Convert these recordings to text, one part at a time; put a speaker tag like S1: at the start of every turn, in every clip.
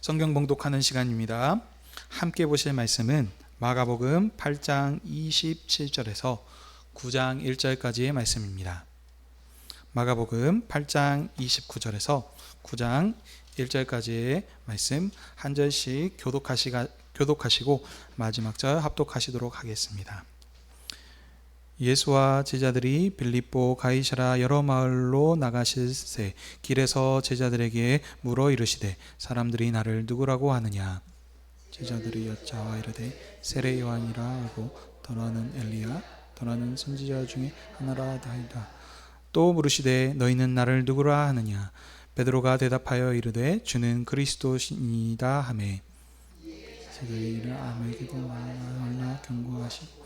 S1: 성경 봉독하는 시간입니다. 함께 보실 말씀은 마가복음 8장 27절에서 9장 1절까지의 말씀입니다. 마가복음 8장 29절에서 9장 1절까지의 말씀 한 절씩 교독하시고 마지막 절 합독하시도록 하겠습니다. 예수와 제자들이 빌립보 가이사랴 여러 마을로 나가실새 길에서 제자들에게 물어 이르시되 사람들이 나를 누구라고 하느냐? 제자들이 여짜와 이르되 세례 요한이라 하고 더러는 엘리야 더러는 선지자 중에 하나라 하이다. 또 물으시되 너희는 나를 누구라 하느냐? 베드로가 대답하여 이르되 주는 그리스도시니이다 하매 제자들이 이를 아무에게도 말라 경고하시고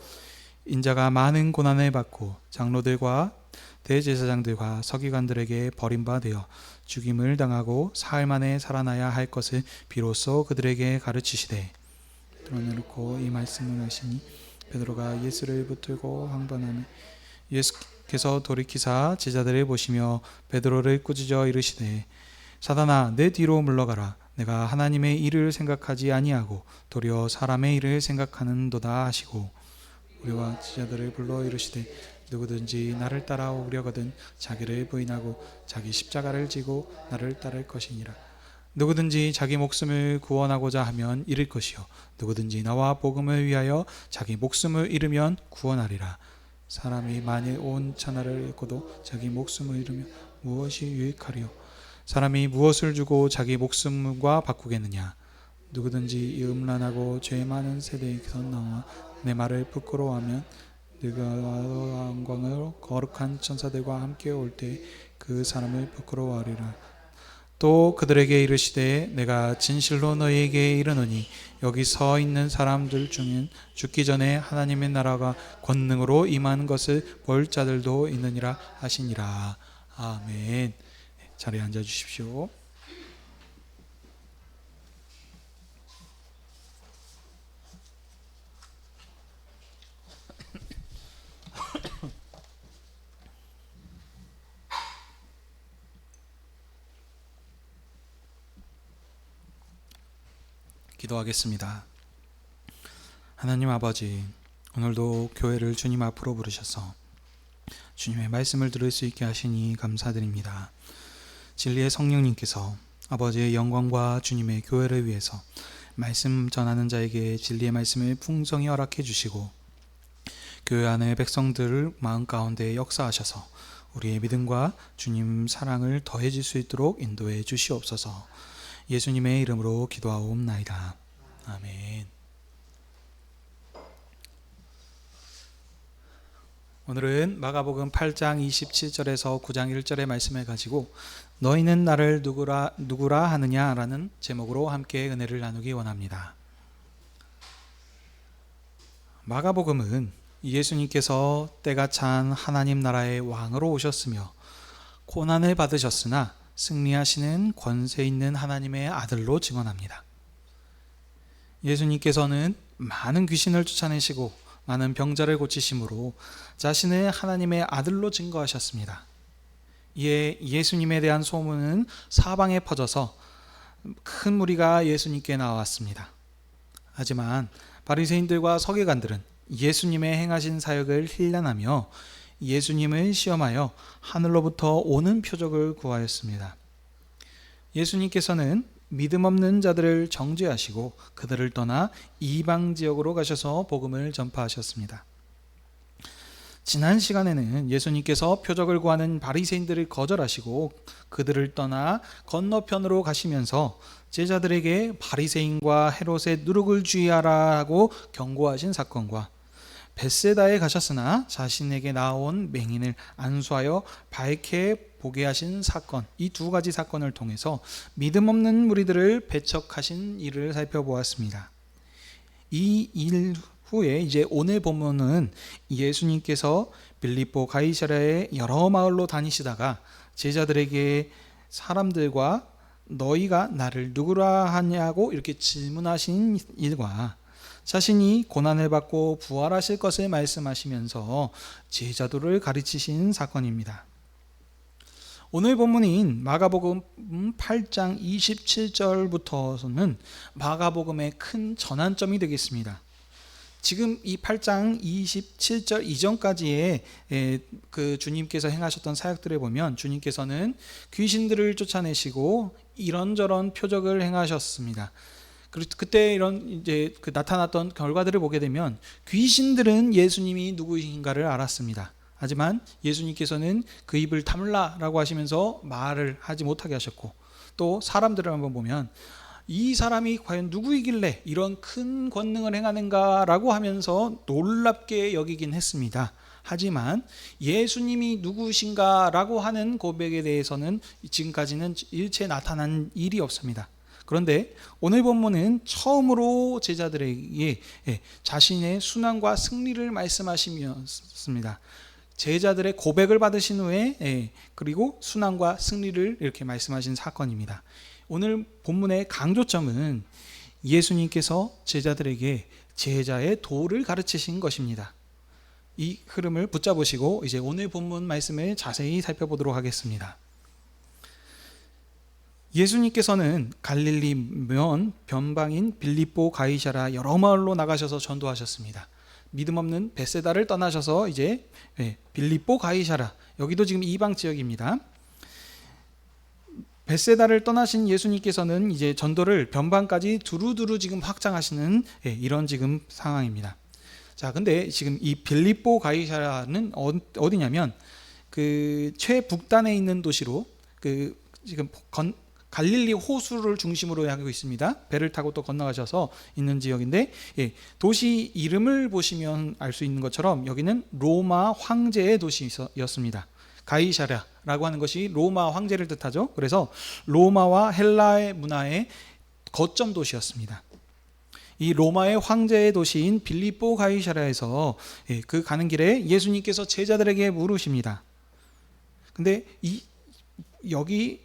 S1: 인자가 많은 고난을 받고 장로들과 대제사장들과 서기관들에게 버림받아 죽임을 당하고 사흘 만에 살아나야 할 것을 비로소 그들에게 가르치시되 드러내놓고 이 말씀을 하시니 베드로가 예수를 붙들고 항변하며 예수께서 돌이키사 제자들을 보시며 베드로를 꾸짖어 이르시되 사단아 내 뒤로 물러가라. 내가 하나님의 일을 생각하지 아니하고 도리어 사람의 일을 생각하는도다 하시고 우리와 제자들을 불러 이르시되 누구든지 나를 따라오려거든 자기를 부인하고 자기 십자가를 지고 나를 따를 것이니라. 누구든지 자기 목숨을 구원하고자 하면 잃을 것이요 누구든지 나와 복음을 위하여 자기 목숨을 잃으면 구원하리라. 사람이 만일 온 천하를 잃고도 자기 목숨을 잃으면 무엇이 유익하리요? 사람이 무엇을 주고 자기 목숨과 바꾸겠느냐? 누구든지 이 음란하고 죄 많은 세대에서 나와 내 말을 부끄러워하면 네가 영광으로 거룩한 천사들과 함께 올 때 그 사람을 부끄러워하리라. 또 그들에게 이르시되 내가 진실로 너희에게 이르노니 여기 서 있는 사람들 중엔 죽기 전에 하나님의 나라가 권능으로 임하는 것을 볼 자들도 있느니라 하시니라. 아멘. 자리에 앉아 주십시오. 기도하겠습니다. 하나님 아버지, 오늘도 교회를 주님 앞으로 부르셔서 주님의 말씀을 들을 수 있게 하시니 감사드립니다. 진리의 성령님께서 아버지의 영광과 주님의 교회를 위해서 말씀 전하는 자에게 진리의 말씀을 풍성히 허락해 주시고 교회 안의 백성들을 마음 가운데 역사하셔서 우리의 믿음과 주님 사랑을 더해질 수 있도록 인도해 주시옵소서. 예수님의 이름으로 기도하옵나이다. 아멘. 오늘은 마가복음 8장 27절에서 9장 1절의 말씀을 가지고 너희는 나를 누구라 하느냐라는 제목으로 함께 은혜를 나누기 원합니다. 마가복음은 예수님께서 때가 찬 하나님 나라의 왕으로 오셨으며 고난을 받으셨으나 승리하시는 권세 있는 하나님의 아들로 증언합니다. 예수님께서는 많은 귀신을 쫓아내시고 많은 병자를 고치심으로 자신을 하나님의 아들로 증거하셨습니다. 이에 예수님에 대한 소문은 사방에 퍼져서 큰 무리가 예수님께 나왔습니다. 하지만 바리새인들과 서기관들은 예수님의 행하신 사역을 힐난하며 예수님을 시험하여 하늘로부터 오는 표적을 구하였습니다. 예수님께서는 믿음 없는 자들을 정죄하시고 그들을 떠나 이방 지역으로 가셔서 복음을 전파하셨습니다. 지난 시간에는 예수님께서 표적을 구하는 바리새인들을 거절하시고 그들을 떠나 건너편으로 가시면서 제자들에게 바리새인과 헤롯의 누룩을 주의하라고 경고하신 사건과 벳세다에 가셨으나 자신에게 나온 맹인을 안수하여 밝게 보게 하신 사건, 이 두 가지 사건을 통해서 믿음 없는 무리들을 배척하신 일을 살펴보았습니다. 이 일 후에 이제 오늘 본문은 예수님께서 빌립보 가이사랴의 여러 마을로 다니시다가 제자들에게 사람들과 너희가 나를 누구라 하냐고 이렇게 질문하신 일과 자신이 고난을 받고 부활하실 것을 말씀하시면서 제자도를 가르치신 사건입니다. 오늘 본문인 마가복음 8장 27절부터는 마가복음의 큰 전환점이 되겠습니다. 지금 이 8장 27절 이전까지의 그 주님께서 행하셨던 사역들을 보면 주님께서는 귀신들을 쫓아내시고 이런저런 표적을 행하셨습니다. 그때 이런 이제 그 나타났던 결과들을 보게 되면 귀신들은 예수님이 누구인가를 알았습니다. 하지만 예수님께서는 그 입을 다물라라고 하시면서 말을 하지 못하게 하셨고, 또 사람들을 한번 보면 이 사람이 과연 누구이길래 이런 큰 권능을 행하는가라고 하면서 놀랍게 여기긴 했습니다. 하지만 예수님이 누구신가라고 하는 고백에 대해서는 지금까지는 일체 나타난 일이 없습니다. 그런데 오늘 본문은 처음으로 제자들에게 자신의 순환과 승리를 말씀하시면습니다. 제자들의 고백을 받으신 후에 그리고 순환과 승리를 이렇게 말씀하신 사건입니다. 오늘 본문의 강조점은 예수님께서 제자들에게 제자의 도를 가르치신 것입니다. 이 흐름을 붙잡으시고 이제 오늘 본문 말씀을 자세히 살펴보도록 하겠습니다. 예수님께서는 갈릴리 면 변방인 빌립보, 가이사랴 여러 마을로 나가셔서 전도하셨습니다. 믿음 없는 벳세다를 떠나셔서 이제 빌립보, 가이사랴, 여기도 지금 이방 지역입니다. 벳세다를 떠나신 예수님께서는 이제 전도를 변방까지 두루두루 지금 확장하시는 이런 지금 상황입니다. 자, 근데 지금 이 빌립보, 가이사랴는 어디냐면 그 최북단에 있는 도시로 그 지금 갈릴리 호수를 중심으로 하고 있습니다. 배를 타고 또 건너가셔서 있는 지역인데, 도시 이름을 보시면 알 수 있는 것처럼 여기는 로마 황제의 도시였습니다. 가이사랴라고 하는 것이 로마 황제를 뜻하죠. 그래서 로마와 헬라의 문화의 거점 도시였습니다. 이 로마의 황제의 도시인 빌립보 가이사랴에서 그 가는 길에 예수님께서 제자들에게 물으십니다. 근데 여기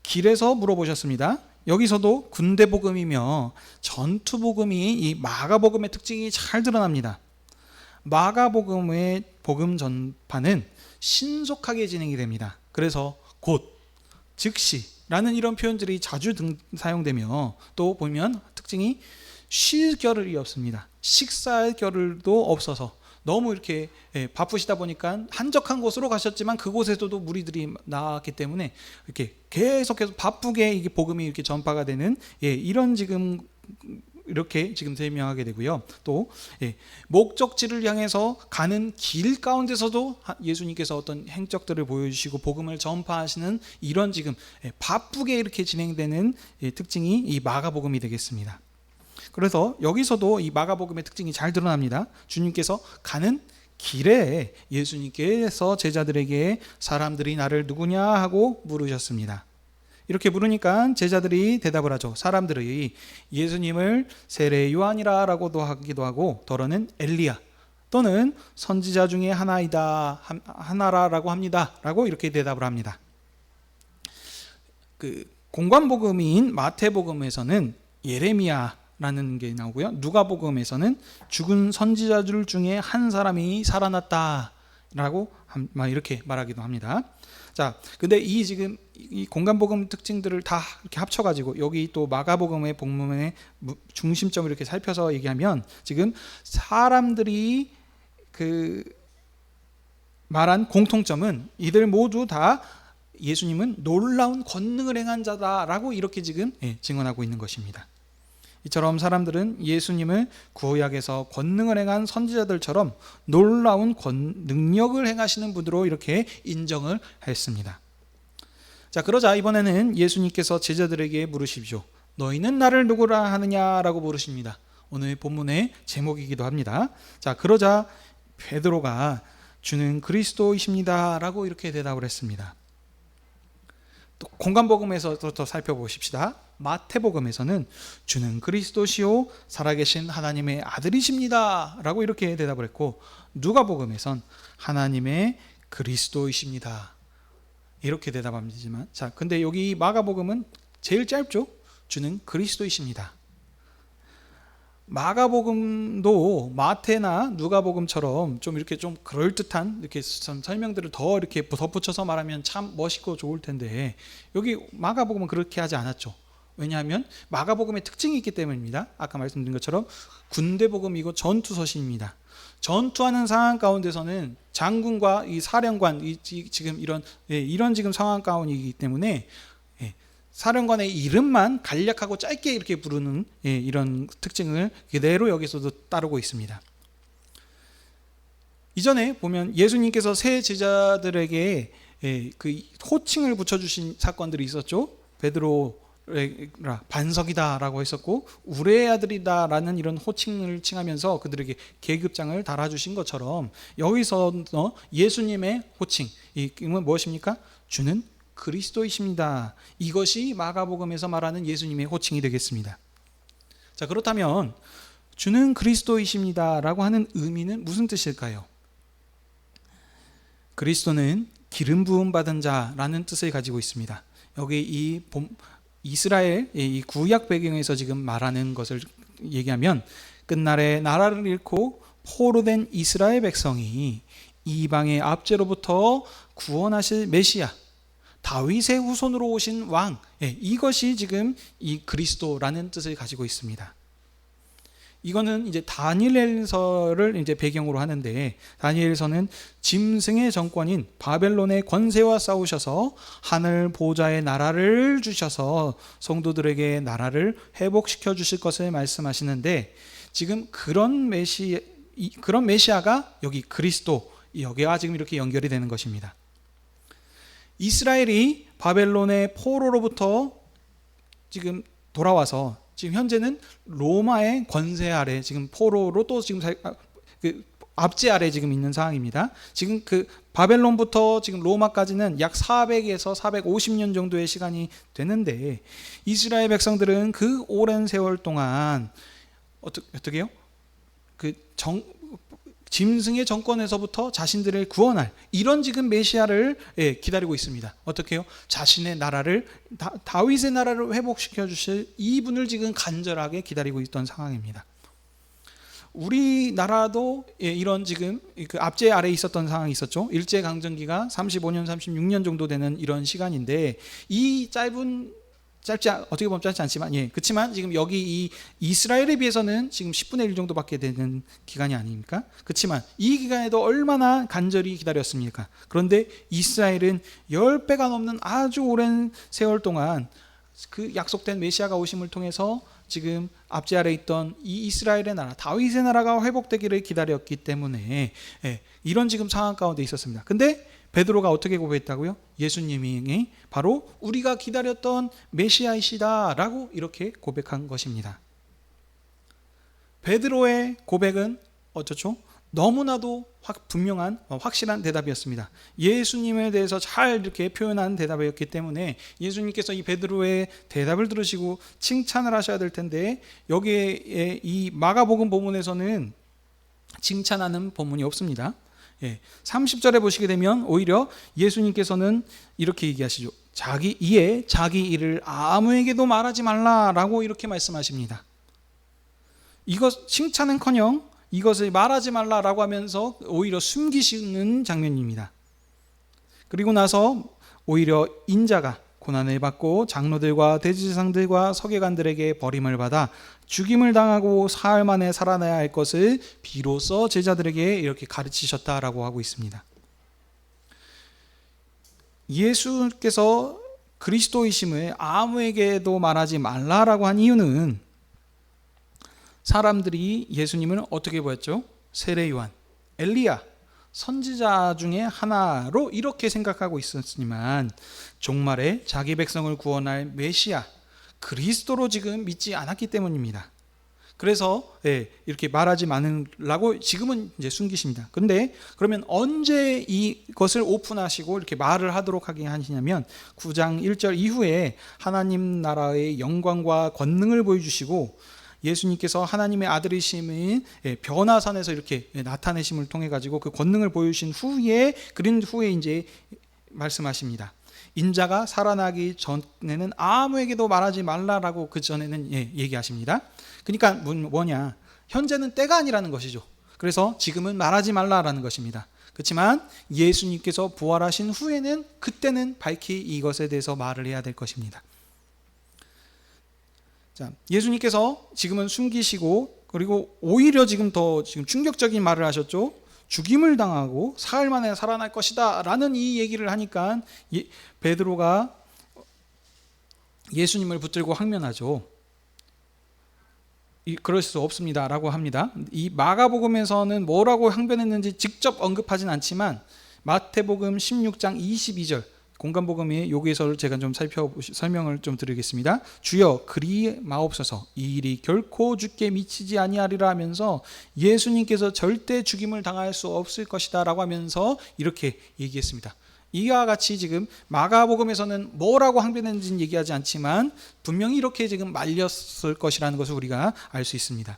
S1: 길에서 물어보셨습니다. 여기서도 군대복음이며 전투복음이 이 마가복음의 특징이 잘 드러납니다. 마가복음의 복음 전파는 신속하게 진행이 됩니다. 그래서 곧, 즉시라는 이런 표현들이 자주 사용되며, 또 보면 특징이 쉴 겨를이 없습니다. 식사할 겨를도 없어서 너무 이렇게 바쁘시다 보니까 한적한 곳으로 가셨지만 그곳에서도 무리들이 나왔기 때문에 이렇게 계속해서 바쁘게 이게 복음이 이렇게 전파가 되는 이런 지금 이렇게 지금 설명하게 되고요. 또 목적지를 향해서 가는 길 가운데서도 예수님께서 어떤 행적들을 보여주시고 복음을 전파하시는 이런 지금 바쁘게 이렇게 진행되는 특징이 이 마가복음이 되겠습니다. 그래서 여기서도 이 마가복음의 특징이 잘 드러납니다. 주님께서 가는 길에 예수님께서 제자들에게 사람들이 나를 누구냐 하고 물으셨습니다. 이렇게 물으니까 제자들이 대답을 하죠. 사람들이 예수님을 세례 요한이라 라고도 하기도 하고, 더러는 엘리야 또는 선지자 중에 하나라고 합니다 라고 이렇게 대답을 합니다. 그 공관복음인 마태복음에서는 예레미야 라는 게 나오고요. 누가복음에서는 죽은 선지자들 중에 한 사람이 살아났다라고 이렇게 말하기도 합니다. 자, 근데 이 지금 이 공간복음 특징들을 다 이렇게 합쳐가지고 여기 또 마가복음의 복음의 중심점을 이렇게 살펴서 얘기하면, 지금 사람들이 그 말한 공통점은 이들 모두 다 예수님은 놀라운 권능을 행한 자다라고 이렇게 지금 증언하고 있는 것입니다. 이처럼 사람들은 예수님을 구약에서 권능을 행한 선지자들처럼 놀라운 능력을 행하시는 분으로 이렇게 인정을 했습니다. 자, 그러자 이번에는 예수님께서 제자들에게 물으십시오. 너희는 나를 누구라 하느냐라고 물으십니다. 오늘 본문의 제목이기도 합니다. 자, 그러자 베드로가 주는 그리스도이십니다 라고 이렇게 대답을 했습니다. 또 공간복음에서 더 살펴보십시다. 마태복음에서는 주는 그리스도시요 살아계신 하나님의 아들이십니다 라고 이렇게 대답을 했고, 누가복음에선 하나님의 그리스도이십니다 이렇게 대답합니다만, 자, 근데 여기 마가복음은 제일 짧죠. 주는 그리스도이십니다. 마가복음도 마태나 누가복음처럼 좀 이렇게 좀 그럴듯한 이렇게 설명들을 더 이렇게 덧붙여서 말하면 참 멋있고 좋을 텐데, 여기 마가복음은 그렇게 하지 않았죠. 왜냐하면 마가복음의 특징이 있기 때문입니다. 아까 말씀드린 것처럼 군대복음이고 전투서신입니다. 전투하는 상황 가운데서는 장군과 이 사령관, 지금 이런 지금 상황 가운데이기 때문에 사령관의 이름만 간략하고 짧게 이렇게 부르는 이런 특징을 그대로 여기서도 따르고 있습니다. 이전에 보면 예수님께서 세 제자들에게 그 호칭을 붙여주신 사건들이 있었죠. 베드로라 반석이다라고 했었고, 우레의 아들이다라는 이런 호칭을 칭하면서 그들에게 계급장을 달아주신 것처럼, 여기서 예수님의 호칭, 이건 무엇입니까? 주는 그리스도이십니다. 이것이 마가복음에서 말하는 예수님의 호칭이 되겠습니다. 자, 그렇다면 주는 그리스도이십니다라고 하는 의미는 무슨 뜻일까요? 그리스도는 기름 부음 받은 자라는 뜻을 가지고 있습니다. 여기 이스라엘 이 구약 배경에서 지금 말하는 것을 얘기하면, 끝날에 나라를 잃고 포로된 이스라엘 백성이 이방의 압제로부터 구원하실 메시아, 다윗의 후손으로 오신 왕, 이것이 지금 이 그리스도라는 뜻을 가지고 있습니다. 이거는 이제 다니엘서를 이제 배경으로 하는데, 다니엘서는 짐승의 정권인 바벨론의 권세와 싸우셔서 하늘 보좌의 나라를 주셔서 성도들에게 나라를 회복시켜 주실 것을 말씀하시는데, 지금 그런 메시아가 여기 그리스도, 여기와 지금 이렇게 연결이 되는 것입니다. 이스라엘이 바벨론의 포로로부터 지금 돌아와서 지금 현재는 로마의 권세 아래, 지금 포로로 또 지금 압제 아래 지금 있는 상황입니다. 지금 그 바벨론부터 지금 로마까지는 약 400에서 450년 정도의 시간이 되는데, 이스라엘 백성들은 그 오랜 세월 동안 어떻게 해요? 짐승의 정권에서부터 자신들을 구원할 이런 지금 메시아를 기다리고 있습니다. 어떻게 해요? 자신의 나라를, 다윗의 나라를 회복시켜 주실 이분을 지금 간절하게 기다리고 있던 상황입니다. 우리나라도 이런 지금 그 압제 아래에 있었던 상황이 있었죠. 일제강점기가 35년, 36년 정도 되는 이런 시간인데, 이 어떻게 보면 짧지 않지만, 그렇지만 지금 여기 이 이스라엘에 비해서는 지금 10분의 1 정도밖에 되는 기간이 아닙니까? 그렇지만 이 기간에도 얼마나 간절히 기다렸습니까? 그런데 이스라엘은 10배가 넘는 아주 오랜 세월 동안 그 약속된 메시아가 오심을 통해서 지금 압제 아래 있던 이 이스라엘의 나라, 다윗의 나라가 회복되기를 기다렸기 때문에 이런 지금 상황 가운데 있었습니다. 근데 베드로가 어떻게 고백했다고요? 예수님이 바로 우리가 기다렸던 메시아이시다라고 이렇게 고백한 것입니다. 베드로의 고백은 어떻죠? 너무나도 분명한 확실한 대답이었습니다. 예수님에 대해서 잘 이렇게 표현한 대답이었기 때문에 예수님께서 이 베드로의 대답을 들으시고 칭찬을 하셔야 될 텐데, 여기에 이 마가복음 본문에서는 칭찬하는 본문이 없습니다. 30절에 보시게 되면 오히려 예수님께서는 이렇게 얘기하시죠. 자기 일을 아무에게도 말하지 말라라고 이렇게 말씀하십니다. 이것 칭찬은커녕 이것을 말하지 말라라고 하면서 오히려 숨기시는 장면입니다. 그리고 나서 오히려 인자가 고난을 받고 장로들과 대제사장들과 서기관들에게 버림을 받아 죽임을 당하고 사흘 만에 살아나야 할 것을 비로소 제자들에게 이렇게 가르치셨다라고 하고 있습니다. 예수께서 그리스도이심을 아무에게도 말하지 말라라고 한 이유는, 사람들이 예수님을 어떻게 보였죠? 세례 요한, 엘리야, 선지자 중에 하나로 이렇게 생각하고 있었지만, 종말에 자기 백성을 구원할 메시아 그리스도로 지금 믿지 않았기 때문입니다. 그래서 이렇게 말하지 말라고 지금은 이제 숨기십니다. 그런데 그러면 언제 이것을 오픈하시고 이렇게 말을 하도록 하게 하시냐면, 9장 1절 이후에 하나님 나라의 영광과 권능을 보여주시고, 예수님께서 하나님의 아들이심인 변화산에서 이렇게 나타내심을 통해 가지고 그 권능을 보여주신 후에, 그린 후에 이제 말씀하십니다. 인자가 살아나기 전에는 아무에게도 말하지 말라라고 그 전에는 얘기하십니다. 그러니까 뭐냐? 현재는 때가 아니라는 것이죠. 그래서 지금은 말하지 말라라는 것입니다. 그렇지만 예수님께서 부활하신 후에는 그때는 밝히 이것에 대해서 말을 해야 될 것입니다. 자, 예수님께서 지금은 숨기시고 그리고 오히려 지금 충격적인 말을 하셨죠. 죽임을 당하고 사흘 만에 살아날 것이다 라는 이 얘기를 하니까 베드로가 예수님을 붙들고 항면하죠. 그럴 수 없습니다 라고 합니다. 이 마가복음에서는 뭐라고 항변했는지 직접 언급하진 않지만 마태복음 16장 22절 공간복음의 여기에서 제가 좀 설명을 좀 드리겠습니다. 주여 그리 마옵소서 이 일이 결코 주께 미치지 아니하리라 하면서 예수님께서 절대 죽임을 당할 수 없을 것이다 라고 하면서 이렇게 얘기했습니다. 이와 같이 지금 마가복음에서는 뭐라고 항변했는지는 얘기하지 않지만 분명히 이렇게 지금 말렸을 것이라는 것을 우리가 알 수 있습니다.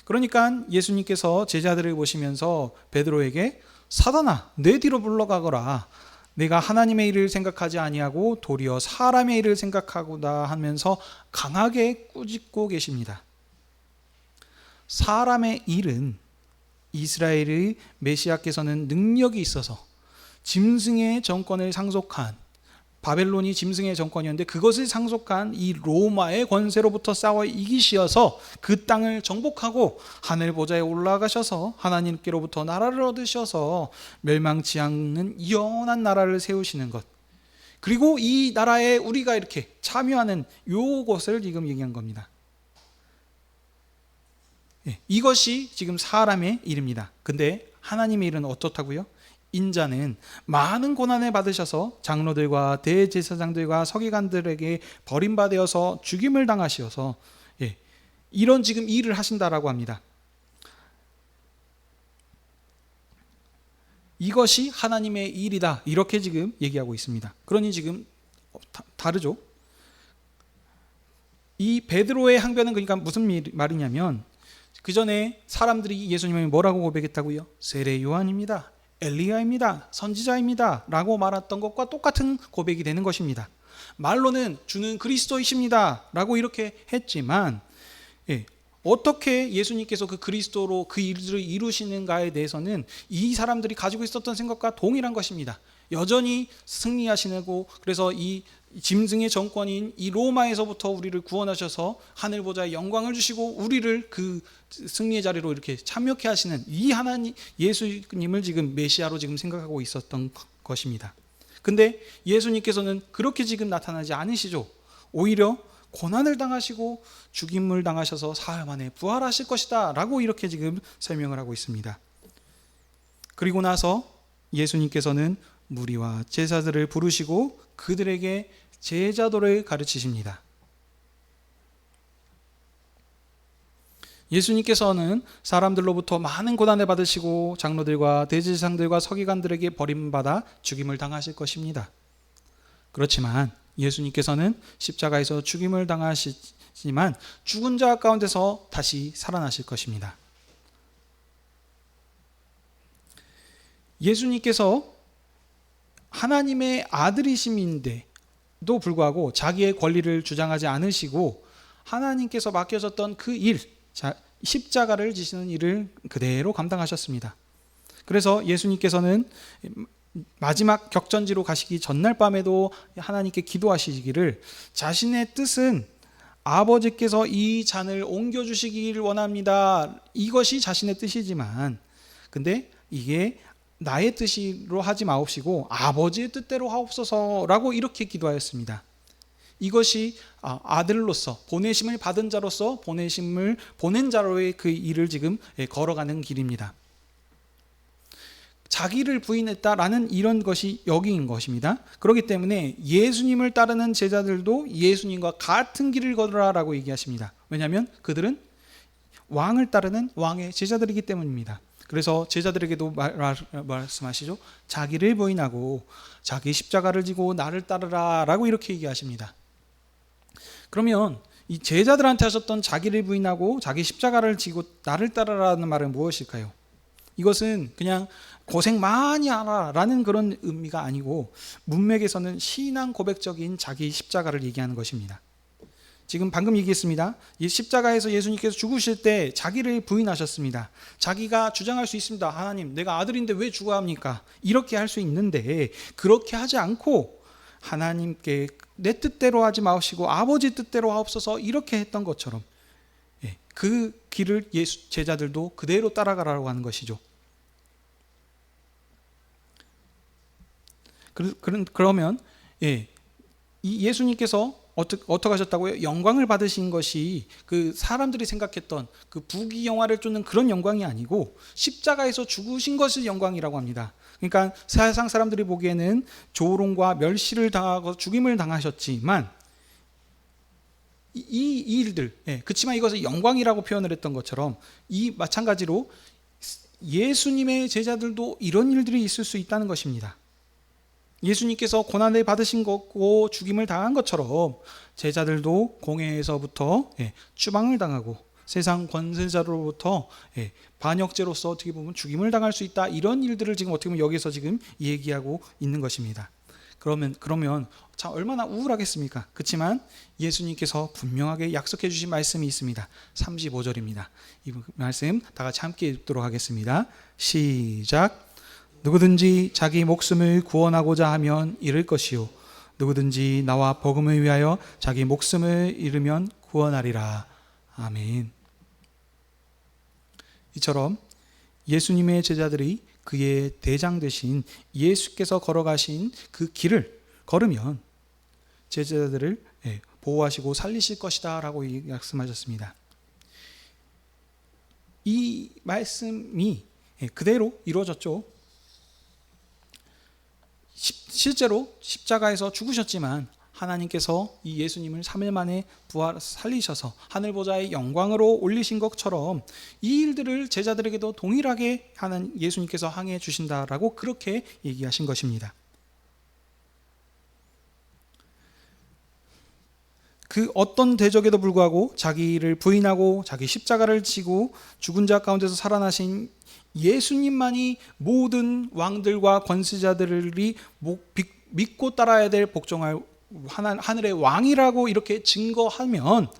S1: 그러니까 예수님께서 제자들을 보시면서 베드로에게 사단아 내 뒤로 물러가거라 내가 하나님의 일을 생각하지 아니하고 도리어 사람의 일을 생각하고다 하면서 강하게 꾸짖고 계십니다. 사람의 일은 이스라엘의 메시아께서는 능력이 있어서 짐승의 정권을 상속한 바벨론이 짐승의 정권이었는데 그것을 상속한 이 로마의 권세로부터 싸워 이기시어서 그 땅을 정복하고 하늘 보좌에 올라가셔서 하나님께로부터 나라를 얻으셔서 멸망치 않는 영원한 나라를 세우시는 것, 그리고 이 나라에 우리가 이렇게 참여하는 요것을 지금 얘기한 겁니다. 이것이 지금 사람의 일입니다. 근데 하나님의 일은 어떻다고요? 인자는 많은 고난을 받으셔서 장로들과 대제사장들과 서기관들에게 버림받아서 죽임을 당하시어서 이런 지금 일을 하신다라고 합니다. 이것이 하나님의 일이다 이렇게 지금 얘기하고 있습니다. 그러니 지금 다르죠. 이 베드로의 항변은 그러니까 무슨 말이냐면 그 전에 사람들이 예수님을 뭐라고 고백했다고요? 세례 요한입니다, 엘리야입니다, 선지자입니다 라고 말했던 것과 똑같은 고백이 되는 것입니다. 말로는 주는 그리스도이십니다 라고 이렇게 했지만 어떻게 예수님께서 그 그리스도로 그 일을 이루시는가에 대해서는 이 사람들이 가지고 있었던 생각과 동일한 것입니다. 여전히 승리하시고 그래서 이 짐승의 정권인 이 로마에서부터 우리를 구원하셔서 하늘 보좌에 영광을 주시고 우리를 그 승리의 자리로 이렇게 참여케 하시는 이 하나님 예수님을 지금 메시아로 지금 생각하고 있었던 것입니다. 근데 예수님께서는 그렇게 지금 나타나지 않으시죠. 오히려 고난을 당하시고 죽임을 당하셔서 사흘 만에 부활하실 것이다 라고 이렇게 지금 설명을 하고 있습니다. 그리고 나서 예수님께서는 무리와 제자들을 부르시고 그들에게 제자도를 가르치십니다. 예수님께서는 사람들로부터 많은 고난을 받으시고 장로들과 대제사장들과 서기관들에게 버림받아 죽임을 당하실 것입니다. 그렇지만 예수님께서는 십자가에서 죽임을 당하시지만 죽은 자 가운데서 다시 살아나실 것입니다. 예수님께서 하나님의 아들이심인데도 불구하고 자기의 권리를 주장하지 않으시고 하나님께서 맡겨졌던 그 일, 십자가를 지시는 일을 그대로 감당하셨습니다. 그래서 예수님께서는 마지막 격전지로 가시기 전날 밤에도 하나님께 기도하시기를 자신의 뜻은 아버지께서 이 잔을 옮겨주시기를 원합니다. 이것이 자신의 뜻이지만 근데 이게 나의 뜻으로 하지 마옵시고 아버지의 뜻대로 하옵소서라고 이렇게 기도하였습니다. 이것이 아들로서 보내심을 받은 자로서 보내심을 보낸 자로의 그 일을 지금 걸어가는 길입니다. 자기를 부인했다라는 이런 것이 여기인 것입니다. 그렇기 때문에 예수님을 따르는 제자들도 예수님과 같은 길을 걸으라라고 얘기하십니다. 왜냐하면 그들은 왕을 따르는 왕의 제자들이기 때문입니다. 그래서 제자들에게도 말씀하시죠. 자기를 부인하고 자기 십자가를 지고 나를 따르라 라고 이렇게 얘기하십니다. 그러면 이 제자들한테 하셨던 자기를 부인하고 자기 십자가를 지고 나를 따르라는 말은 무엇일까요? 이것은 그냥 고생 많이 하라 라는 그런 의미가 아니고 문맥에서는 신앙 고백적인 자기 십자가를 얘기하는 것입니다. 지금 방금 얘기했습니다. 이 십자가에서 예수님께서 죽으실 때 자기를 부인하셨습니다. 자기가 주장할 수 있습니다. 하나님, 내가 아들인데 왜 죽어야 합니까? 이렇게 할 수 있는데 그렇게 하지 않고 하나님께 내 뜻대로 하지 마시고 아버지 뜻대로 하옵소서 이렇게 했던 것처럼 그 길을 예수 제자들도 그대로 따라가라고 하는 것이죠. 그러면 이 예수님께서 어떻게 하셨다고요? 영광을 받으신 것이 그 사람들이 생각했던 그 부귀영화를 쫓는 그런 영광이 아니고 십자가에서 죽으신 것이 영광이라고 합니다. 그러니까 세상 사람들이 보기에는 조롱과 멸시를 당하고 죽임을 당하셨지만 이 일들, 그렇지만 이것을 영광이라고 표현을 했던 것처럼 이 마찬가지로 예수님의 제자들도 이런 일들이 있을 수 있다는 것입니다. 예수님께서 고난을 받으신 거고 죽임을 당한 것처럼 제자들도 공회에서부터 추방을 당하고 세상 권세자로부터 반역죄로서 어떻게 보면 죽임을 당할 수 있다. 이런 일들을 지금 어떻게 보면 여기서 지금 얘기하고 있는 것입니다. 그러면 참 얼마나 우울하겠습니까? 그렇지만 예수님께서 분명하게 약속해 주신 말씀이 있습니다. 35절입니다. 이 말씀 다 같이 함께 읽도록 하겠습니다. 시작. 누구든지 자기 목숨을 구원하고자 하면 잃을 것이요 누구든지 나와 복음을 위하여 자기 목숨을 잃으면 구원하리라. 아멘. 이처럼 예수님의 제자들이 그의 대장 되신 예수께서 걸어가신 그 길을 걸으면 제자들을 보호하시고 살리실 것이다 라고 말씀하셨습니다. 이 말씀이 그대로 이루어졌죠. 실제로 십자가에서 죽으셨지만 하나님께서 이 예수님을 3일 만에 살리셔서 하늘 보좌의 영광으로 올리신 것처럼 이 일들을 제자들에게도 동일하게 하는 예수님께서 항해 주신다라고 그렇게 얘기하신 것입니다. 그 어떤 대적에도 불구하고 자기를 부인하고 자기 십자가를 지고 죽은 자 가운데서 살아나신 예수님만이 모든 왕들과 권세자들이 믿고 따라야 될 복종할 하늘의 왕이라고 이렇게 증거하면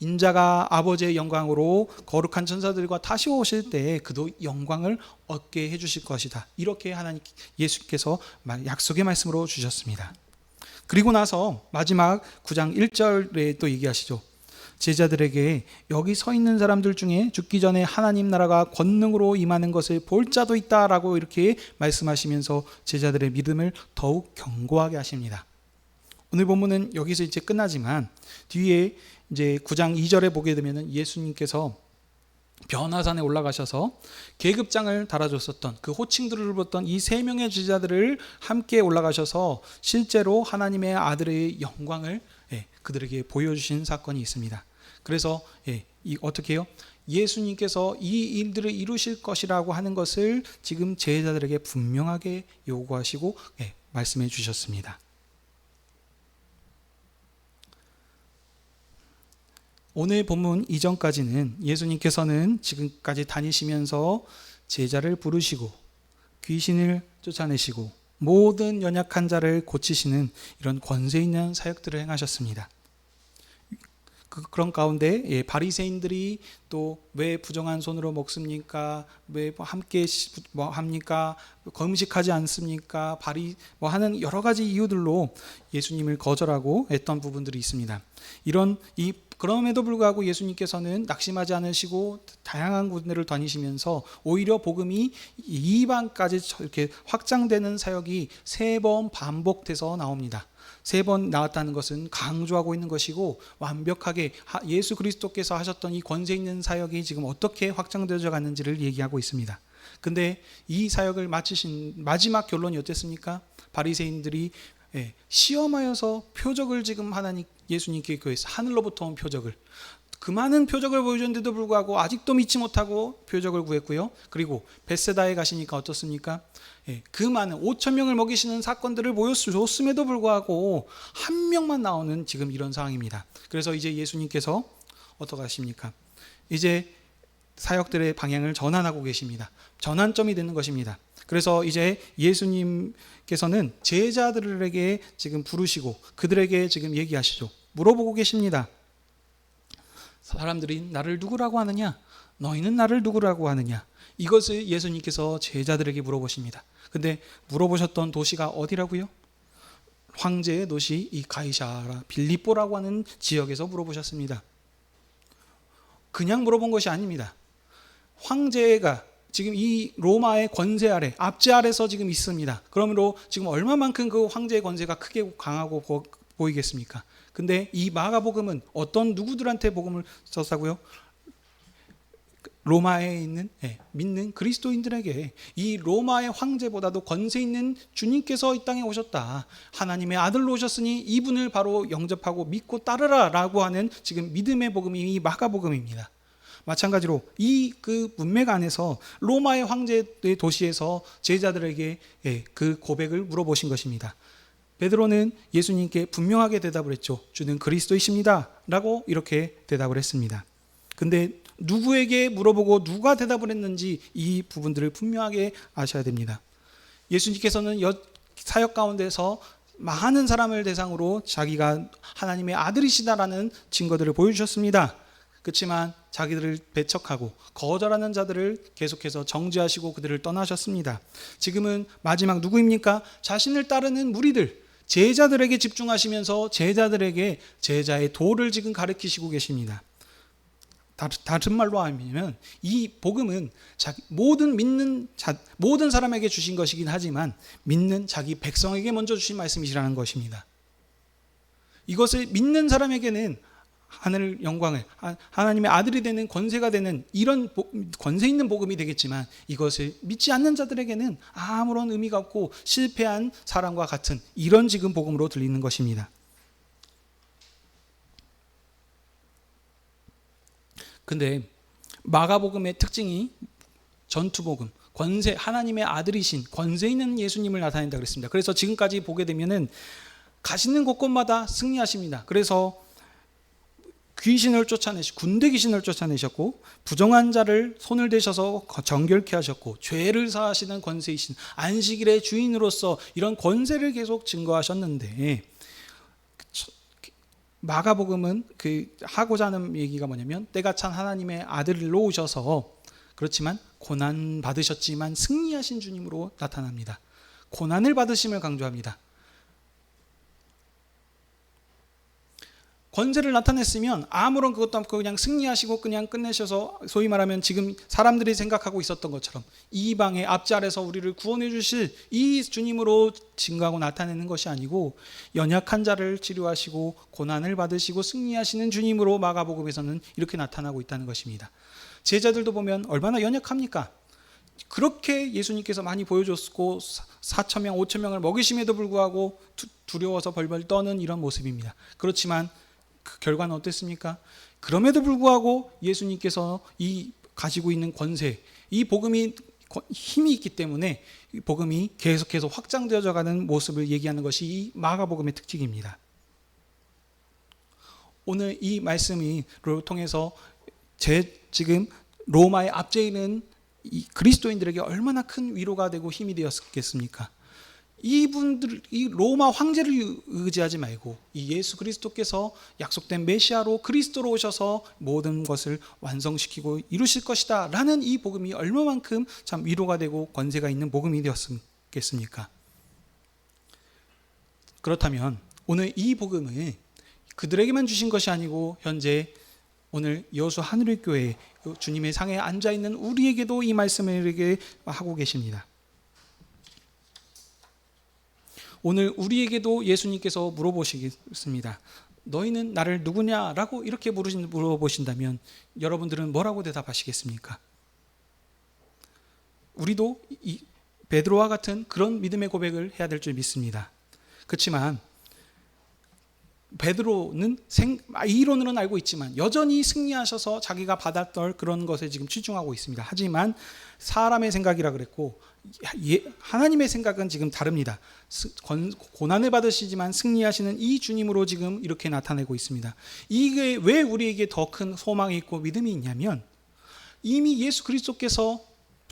S1: 인자가 아버지의 영광으로 거룩한 천사들과 다시 오실 때 그도 영광을 얻게 해주실 것이다. 이렇게 하나님 예수께서 약속의 말씀으로 주셨습니다. 그리고 나서 마지막 9장 1절에 또 얘기하시죠. 제자들에게 여기 서 있는 사람들 중에 죽기 전에 하나님 나라가 권능으로 임하는 것을 볼 자도 있다라고 이렇게 말씀하시면서 제자들의 믿음을 더욱 견고하게 하십니다. 오늘 본문은 여기서 이제 끝나지만 뒤에 이제 9장 2절에 보게 되면 예수님께서 변화산에 올라가셔서 계급장을 달아줬었던 그 호칭들을 불렀던 이 3명의 제자들을 함께 올라가셔서 실제로 하나님의 아들의 영광을 그들에게 보여주신 사건이 있습니다. 그래서 어떻게 해요? 예수님께서 이 일들을 이루실 것이라고 하는 것을 지금 제자들에게 분명하게 요구하시고 말씀해 주셨습니다. 오늘 본문 이전까지는 예수님께서는 지금까지 다니시면서 제자를 부르시고 귀신을 쫓아내시고 모든 연약한 자를 고치시는 이런 권세 있는 사역들을 행하셨습니다. 그런 가운데 바리새인들이 또 왜 부정한 손으로 먹습니까? 왜 함께 합니까? 금식하지 않습니까? 하는 여러 가지 이유들로 예수님을 거절하고 했던 부분들이 있습니다. 그럼에도 불구하고 예수님께서는 낙심하지 않으시고 다양한 군데를 다니시면서 오히려 복음이 이방까지 이렇게 확장되는 사역이 3번 반복돼서 나옵니다. 3번 나왔다는 것은 강조하고 있는 것이고 완벽하게 예수 그리스도께서 하셨던 이 권세 있는 사역이 지금 어떻게 확장되어 갔는지를 얘기하고 있습니다. 근데 이 사역을 마치신 마지막 결론이 어땠습니까? 바리새인들이 시험하여서 표적을 지금 예수님께 구했어요. 하늘로부터 온 표적을. 그 많은 표적을 보여줬는데도 불구하고 아직도 믿지 못하고 표적을 구했고요. 그리고 벳세다에 가시니까 어떻습니까? 그 많은 5,000명을 먹이시는 사건들을 보여줬음에도 불구하고 한 명만 나오는 지금 이런 상황입니다. 그래서 이제 예수님께서 어떻게 하십니까? 이제 사역들의 방향을 전환하고 계십니다. 전환점이 되는 것입니다. 그래서 이제 예수님께서는 제자들에게 지금 부르시고 그들에게 지금 얘기하시죠. 물어보고 계십니다. 사람들이 나를 누구라고 하느냐? 너희는 나를 누구라고 하느냐? 이것을 예수님께서 제자들에게 물어보십니다. 근데 물어보셨던 도시가 어디라고요? 황제의 도시 이 가이사라 빌립보라고 하는 지역에서 물어보셨습니다. 그냥 물어본 것이 아닙니다. 황제가 지금 이 로마의 권세 아래, 압제 아래서 지금 있습니다. 그러므로 지금 얼마만큼 그 황제의 권세가 크게 강하고 보이겠습니까? 근데 이 마가복음은 어떤 누구들한테 복음을 썼다고요? 로마에 있는 믿는 그리스도인들에게 이 로마의 황제보다도 권세 있는 주님께서 이 땅에 오셨다. 하나님의 아들로 오셨으니 이분을 바로 영접하고 믿고 따르라 라고 하는 지금 믿음의 복음이 이 마가복음입니다. 마찬가지로 이 그 문맥 안에서 로마의 황제의 도시에서 제자들에게 그 고백을 물어보신 것입니다. 베드로는 예수님께 분명하게 대답을 했죠. 주는 그리스도이십니다 라고 이렇게 대답을 했습니다. 근데 누구에게 물어보고 누가 대답을 했는지 이 부분들을 분명하게 아셔야 됩니다. 예수님께서는 사역 가운데서 많은 사람을 대상으로 자기가 하나님의 아들이시다라는 증거들을 보여주셨습니다. 그렇지만 자기들을 배척하고 거절하는 자들을 계속해서 정죄하시고 그들을 떠나셨습니다. 지금은 마지막 누구입니까? 자신을 따르는 무리들, 제자들에게 집중하시면서 제자들에게 제자의 도를 지금 가르치시고 계십니다. 다른 말로 하면 이 복음은 모든 사람에게 주신 것이긴 하지만 믿는 자기 백성에게 먼저 주신 말씀이시라는 것입니다. 이것을 믿는 사람에게는 하늘 영광을 하나님의 아들이 되는 권세가 되는 이런 권세 있는 복음이 되겠지만 이것을 믿지 않는 자들에게는 아무런 의미가 없고 실패한 사람과 같은 이런 지금 복음으로 들리는 것입니다. 근데 마가복음의 특징이 전투복음, 권세, 하나님의 아들이신 권세 있는 예수님을 나타낸다 그랬습니다. 그래서 지금까지 보게 되면은 가시는 곳곳마다 승리하십니다. 그래서 귀신을 쫓아내시고 군대 귀신을 쫓아내셨고 부정한 자를 손을 대셔서 정결케 하셨고 죄를 사하시는 권세이신 안식일의 주인으로서 이런 권세를 계속 증거하셨는데 마가복음은 하고자 하는 얘기가 뭐냐면 때가 찬 하나님의 아들로 오셔서 그렇지만 고난 받으셨지만 승리하신 주님으로 나타납니다. 고난을 받으심을 강조합니다. 권세를 나타냈으면 아무런 그것도 없고 그냥 승리하시고 그냥 끝내셔서 소위 말하면 지금 사람들이 생각하고 있었던 것처럼 이방의 압제 아래서 우리를 구원해 주실 이 주님으로 증거하고 나타내는 것이 아니고 연약한 자를 치료하시고 고난을 받으시고 승리하시는 주님으로 마가복음에서는 이렇게 나타나고 있다는 것입니다. 제자들도 보면 얼마나 연약합니까? 그렇게 예수님께서 많이 보여줬고 4,000명, 5,000명을 먹이심에도 불구하고 두려워서 벌벌 떠는 이런 모습입니다. 그렇지만 그 결과는 어땠습니까? 그럼에도 불구하고 예수님께서 이 가지고 있는 권세, 이 복음이 힘이 있기 때문에 이 복음이 계속해서 확장되어져 가는 모습을 얘기하는 것이 이 마가복음의 특징입니다. 오늘 이 말씀을 통해서 지금 로마의 압제에 있는 이 그리스도인들에게 얼마나 큰 위로가 되고 힘이 되었겠습니까? 이분들, 이 로마 황제를 의지하지 말고 이 예수 그리스도께서 약속된 메시아로 그리스도로 오셔서 모든 것을 완성시키고 이루실 것이다 라는 이 복음이 얼마만큼 참 위로가 되고 권세가 있는 복음이 되었겠습니까? 그렇다면 오늘 이 복음을 그들에게만 주신 것이 아니고 현재 오늘 여수 하늘의교회 주님의 상에 앉아있는 우리에게도 이 말씀을 하고 계십니다. 오늘 우리에게도 예수님께서 물어보시겠습니다. 너희는 나를 누구냐라고 이렇게 물어보신다면 여러분들은 뭐라고 대답하시겠습니까? 우리도 이 베드로와 같은 그런 믿음의 고백을 해야 될 줄 믿습니다. 그렇지만 베드로는 이론으로는 알고 있지만 여전히 승리하셔서 자기가 받았던 그런 것에 지금 치중하고 있습니다. 하지만 사람의 생각이라 그랬고 하나님의 생각은 지금 다릅니다. 고난을 받으시지만 승리하시는 이 주님으로 지금 이렇게 나타내고 있습니다. 이게 왜 우리에게 더 큰 소망이 있고 믿음이 있냐면 이미 예수 그리스도께서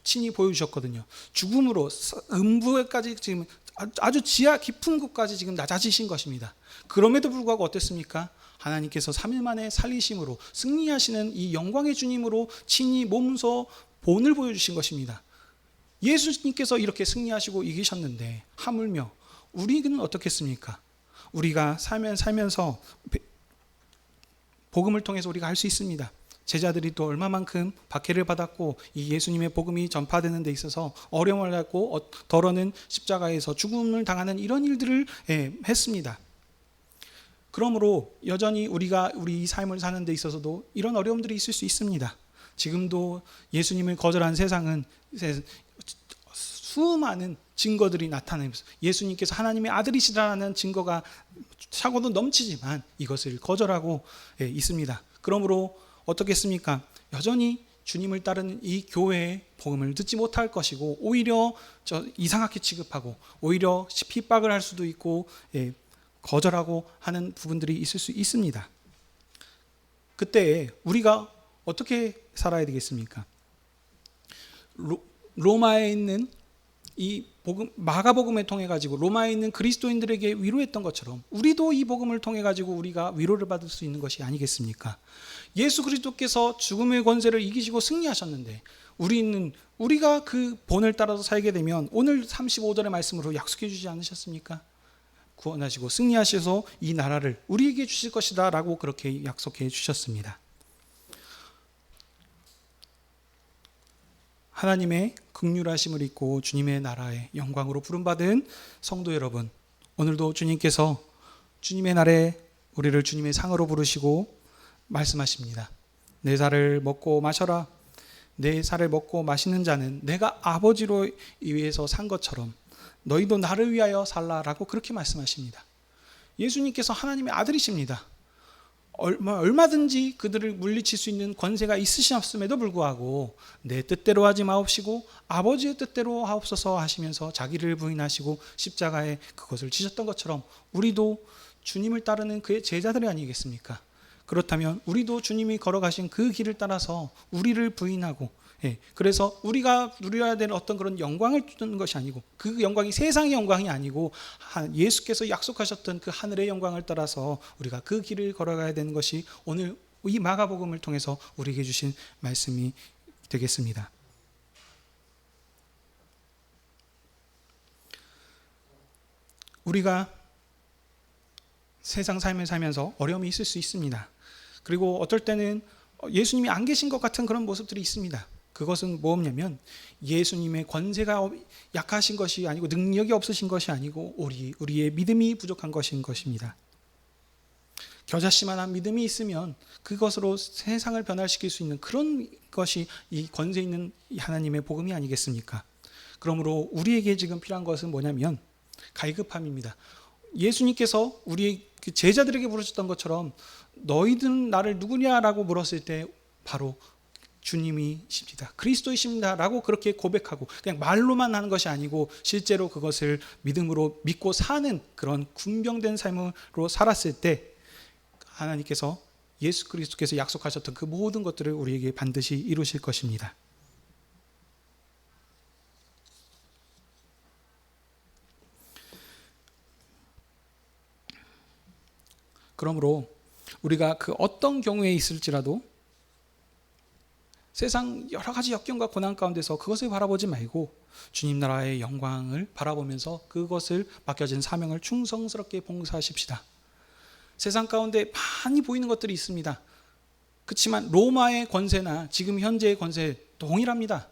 S1: 친히 보여주셨거든요. 죽음으로 음부에까지 지금 아주 지하 깊은 곳까지 지금 낮아지신 것입니다. 그럼에도 불구하고 어땠습니까? 하나님께서 3일 만에 살리심으로 승리하시는 이 영광의 주님으로 친히 몸소 본을 보여주신 것입니다. 예수님께서 이렇게 승리하시고 이기셨는데 하물며 우리는 어떻겠습니까? 우리가 살면서 복음을 통해서 우리가 할 수 있습니다. 제자들이 또 얼마만큼 박해를 받았고 이 예수님의 복음이 전파되는 데 있어서 어려움을 받고 더러는 십자가에서 죽음을 당하는 이런 일들을 했습니다. 그러므로 여전히 우리가 우리 삶을 사는 데 있어서도 이런 어려움들이 있을 수 있습니다. 지금도 예수님을 거절한 세상은 수많은 증거들이 나타나면서 예수님께서 하나님의 아들이시라는 증거가 차고도 넘치지만 이것을 거절하고 있습니다. 그러므로 어떻겠습니까? 여전히 주님을 따르는 이 교회의 복음을 듣지 못할 것이고 오히려 이상하게 취급하고 오히려 핍박을 할 수도 있고 거절하고 하는 부분들이 있을 수 있습니다. 그때 우리가 어떻게 살아야 되겠습니까? 로마에 있는 이 복음, 마가복음을 통해 가지고 로마에 있는 그리스도인들에게 위로했던 것처럼 우리도 이 복음을 통해 가지고 우리가 위로를 받을 수 있는 것이 아니겠습니까? 예수 그리스도께서 죽음의 권세를 이기시고 승리하셨는데 우리가 그 본을 따라서 살게 되면 오늘 35절의 말씀으로 약속해 주지 않으셨습니까? 구원하시고 승리하셔서 이 나라를 우리에게 주실 것이다 라고 그렇게 약속해 주셨습니다. 하나님의 긍휼하심을 입고 주님의 나라의 영광으로 부름받은 성도 여러분, 오늘도 주님께서 주님의 날에 우리를 주님의 상으로 부르시고 말씀하십니다. 내 살을 먹고 마셔라. 내 살을 먹고 마시는 자는 내가 아버지로 위해서 산 것처럼 너희도 나를 위하여 살라라고 그렇게 말씀하십니다. 예수님께서 하나님의 아들이십니다. 얼마든지 그들을 물리칠 수 있는 권세가 있으셨음에도 불구하고 내 뜻대로 하지 마옵시고 아버지의 뜻대로 하옵소서 하시면서 자기를 부인하시고 십자가에 그것을 지셨던 것처럼 우리도 주님을 따르는 그의 제자들이 아니겠습니까? 그렇다면 우리도 주님이 걸어가신 그 길을 따라서 우리를 부인하고 그래서 우리가 누려야 되는 어떤 그런 영광을 주는 것이 아니고 그 영광이 세상의 영광이 아니고 예수께서 약속하셨던 그 하늘의 영광을 따라서 우리가 그 길을 걸어가야 되는 것이 오늘 이 마가복음을 통해서 우리에게 주신 말씀이 되겠습니다. 우리가 세상 삶을 살면서 어려움이 있을 수 있습니다. 그리고 어떨 때는 예수님이 안 계신 것 같은 그런 모습들이 있습니다. 그것은 뭐냐면 예수님의 권세가 약하신 것이 아니고 능력이 없으신 것이 아니고 우리의 믿음이 부족한 것인 것입니다. 겨자씨만한 믿음이 있으면 그것으로 세상을 변화시킬 수 있는 그런 것이 이 권세 있는 하나님의 복음이 아니겠습니까? 그러므로 우리에게 지금 필요한 것은 뭐냐면 갈급함입니다. 예수님께서 우리 제자들에게 물으셨던 것처럼 너희들은 나를 누구냐라고 물었을 때 바로 주님이십니다. 그리스도이십니다. 라고 그렇게 고백하고 그냥 말로만 하는 것이 아니고 실제로 그것을 믿음으로 믿고 사는 그런 군병된 삶으로 살았을 때 하나님께서 예수 그리스도께서 약속하셨던 그 모든 것들을 우리에게 반드시 이루실 것입니다. 그러므로 우리가 그 어떤 경우에 있을지라도 세상 여러 가지 역경과 고난 가운데서 그것을 바라보지 말고 주님 나라의 영광을 바라보면서 그것을 맡겨진 사명을 충성스럽게 봉사하십시다. 세상 가운데 많이 보이는 것들이 있습니다. 그렇지만 로마의 권세나 지금 현재의 권세 동일합니다.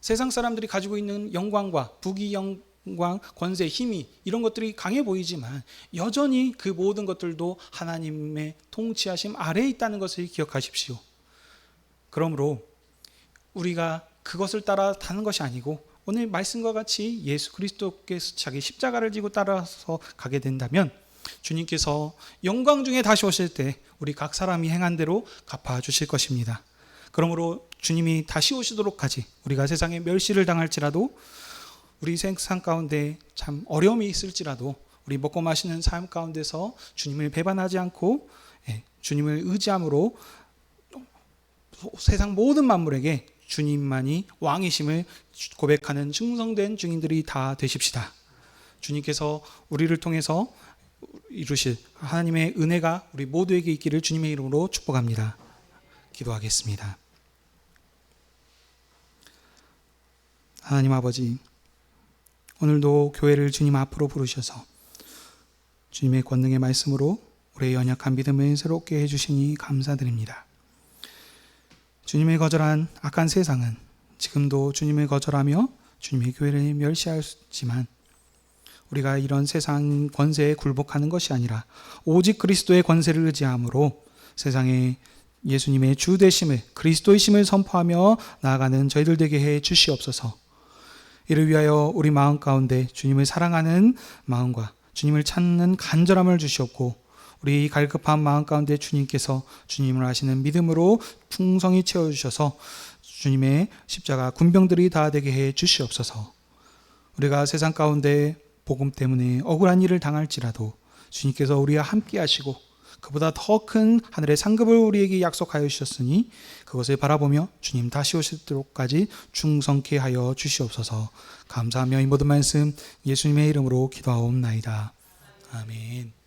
S1: 세상 사람들이 가지고 있는 영광과 부귀 영광, 권세, 힘이 이런 것들이 강해 보이지만 여전히 그 모든 것들도 하나님의 통치하심 아래에 있다는 것을 기억하십시오. 그러므로 우리가 그것을 따라 타는 것이 아니고 오늘 말씀과 같이 예수 그리스도께서 자기 십자가를 지고 따라서 가게 된다면 주님께서 영광 중에 다시 오실 때 우리 각 사람이 행한 대로 갚아주실 것입니다. 그러므로 주님이 다시 오시도록까지 우리가 세상에 멸시를 당할지라도 우리 세상 가운데 참 어려움이 있을지라도 우리 먹고 마시는 삶 가운데서 주님을 배반하지 않고 주님을 의지함으로 세상 모든 만물에게 주님만이 왕이심을 고백하는 충성된 증인들이 다 되십시다. 주님께서 우리를 통해서 이루실 하나님의 은혜가 우리 모두에게 있기를 주님의 이름으로 축복합니다. 기도하겠습니다. 하나님 아버지, 오늘도 교회를 주님 앞으로 부르셔서 주님의 권능의 말씀으로 우리의 연약한 믿음을 새롭게 해주시니 감사드립니다. 주님의 거절한 악한 세상은 지금도 주님을 거절하며 주님의 교회를 멸시하지만 우리가 이런 세상 권세에 굴복하는 것이 아니라 오직 그리스도의 권세를 의지함으로 세상에 예수님의 주 되심을, 그리스도의 심을 선포하며 나아가는 저희들 되게 해 주시옵소서. 이를 위하여 우리 마음 가운데 주님을 사랑하는 마음과 주님을 찾는 간절함을 주시옵고, 우리 갈급한 마음 가운데 주님께서 주님을 아시는 믿음으로 풍성히 채워주셔서 주님의 십자가 군병들이 다 되게 해 주시옵소서. 우리가 세상 가운데 복음 때문에 억울한 일을 당할지라도 주님께서 우리와 함께 하시고 그보다 더 큰 하늘의 상급을 우리에게 약속하여 주셨으니 그것을 바라보며 주님 다시 오실 때까지 충성케 하여 주시옵소서. 감사하며 이 모든 말씀 예수님의 이름으로 기도하옵나이다. 아멘.